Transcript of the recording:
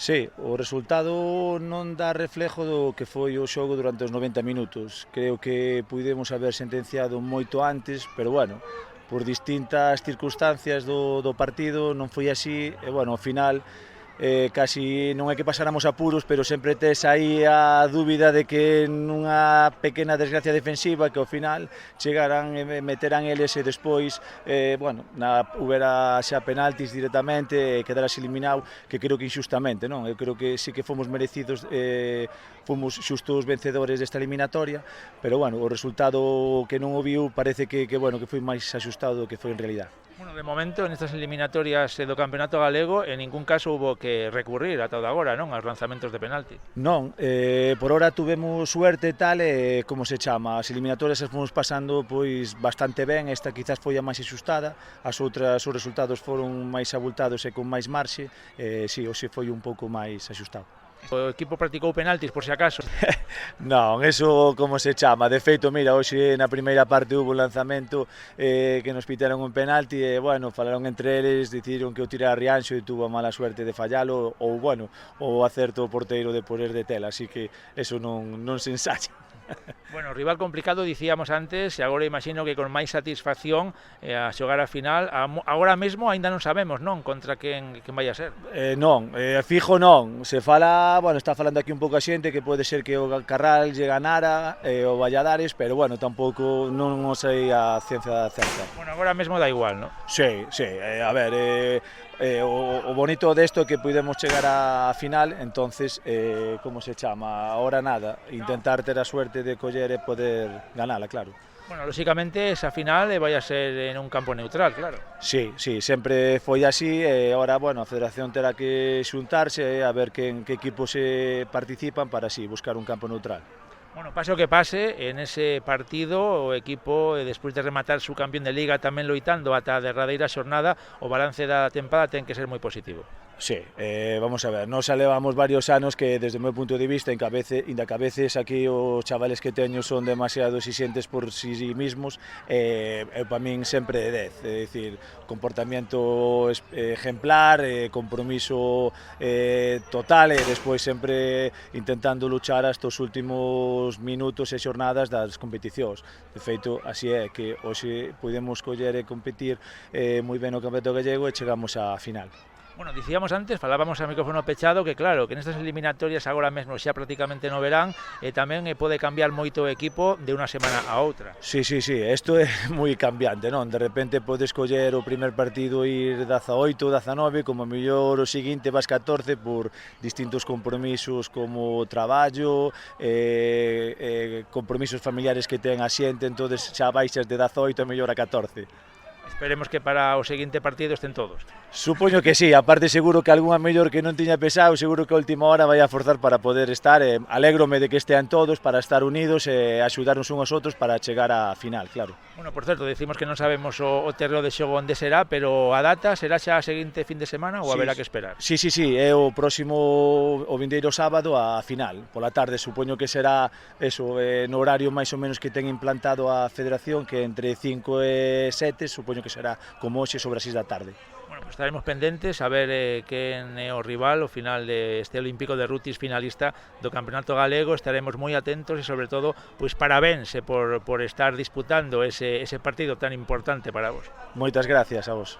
Sí, o resultado non dá reflejo do que foi o xogo durante os 90 minutos. Creo que pudemos haber sentenciado moito antes, pero bueno, por distintas circunstancias do partido non foi así e bueno, ao final casi non é que pasáramos apuros, pero sempre tes aí a dúbida de que nunha pequena desgracia defensiva que ao final chegaran e meteran eles e despois bueno, houbera xa penaltis directamente e quedaras eliminado, que creo que injustamente, non? Eu creo que sí que fomos merecidos, fomos xustos vencedores desta eliminatoria, pero bueno, o resultado que non o viu parece que bueno, que foi máis axustado do que foi en realidad. Bueno, de momento, nestas eliminatorias do Campeonato Galego, en ningún caso hubo que recurrir ata agora, non, aos lanzamentos de penalti. Non, por hora tuvemos suerte e tal, como se chama, as eliminatorias as fomos pasando pois bastante ben, esta quizás foi a máis axustada, as outras os resultados foron máis abultados e con máis marxe, si, hoxe foi un pouco máis axustado. O equipo practicou penaltis, por si acaso? Non, eso como se chama, de feito, mira, hoxe na primeira parte hubo un lanzamento que nos pitaron un penalti e, bueno, falaron entre eles, decidiron que o tirara Rianxo e tuvo a mala suerte de fallalo ou, bueno, o acerto o porteiro de poner de tela, así que eso non se ensaya. Bueno, rival complicado, dicíamos antes, e agora imagino que con máis satisfacción a xogar a final. Agora mesmo aínda non sabemos, non, contra quen vai a ser. Non, fijo non, se fala, bueno, está falando aquí un pouco a xente que pode ser que o Carral lle ganara o Valladares, pero bueno, tampouco non o sei a ciencia certa. Bueno, agora mesmo dá igual, non? Sí, a ver, o bonito desto é que pudemos chegar á final, entonces, como se chama, ahora nada, intentar ter a suerte de coller e poder ganala, claro. Bueno, lóxicamente esa final vai a ser en un campo neutral, claro. Sí, sempre foi así e agora, bueno, a Federación terá que xuntarse a ver que equipos participan para así buscar un campo neutral. Bueno, pase o que pase, en ese partido o equipo, despois de rematar su campeón de Liga tamén loitando ata a derradeira xornada, o balance da tempada ten que ser moi positivo. Sí, vamos a ver, nos levamos varios anos que desde o meu punto de vista inda que a veces aquí os chavales que teño son demasiado exigentes por si mismos, para min sempre de 10, é dicir, comportamiento ejemplar, compromiso total e despois sempre intentando luchar hasta os últimos minutos e xornadas das competicións. De feito, así é que hoxe podemos coller e competir moi ben o Campeonato Gallego e chegamos á final. Bueno, dicíamos antes, falábamos a micrófono pechado que claro, que nestas eliminatorias agora mesmo xa prácticamente no verán e tamén pode cambiar moito o equipo de unha semana a outra. Sí, isto é moi cambiante, non? De repente podes coller o primer partido ir 18, 19, como mellor o seguinte vas 14 por distintos compromisos como traballo, compromisos familiares que ten a xente, entonces xa baixas de 18 a mellor a 14. Esperemos que para o seguinte partido estén todos. Supoño que sí, aparte seguro que algunha mellor que non tiña pesado, seguro que a última hora vai a forzar para poder estar, alégrome de que estean todos para estar unidos e axudarnos uns aos outros para chegar á final, claro. Bueno, por certo, decimos que non sabemos o terreo de xogo onde será, pero a data será xa a seguinte fin de semana ou haberá que esperar? Sí, é o próximo, o vindeiro sábado a final, pola tarde, supoño que será eso, no horario máis ou menos que ten implantado a Federación, que entre 5 e 7, supoño que será como hoxe sobre as 6 da tarde. Bueno, pues estaremos pendentes a ver quen é o rival, o final deste Olímpico de Rutis finalista do Campeonato Galego. Estaremos moi atentos e, sobre todo, pues parabéns por estar disputando ese partido tan importante para vos. Moitas gracias a vos.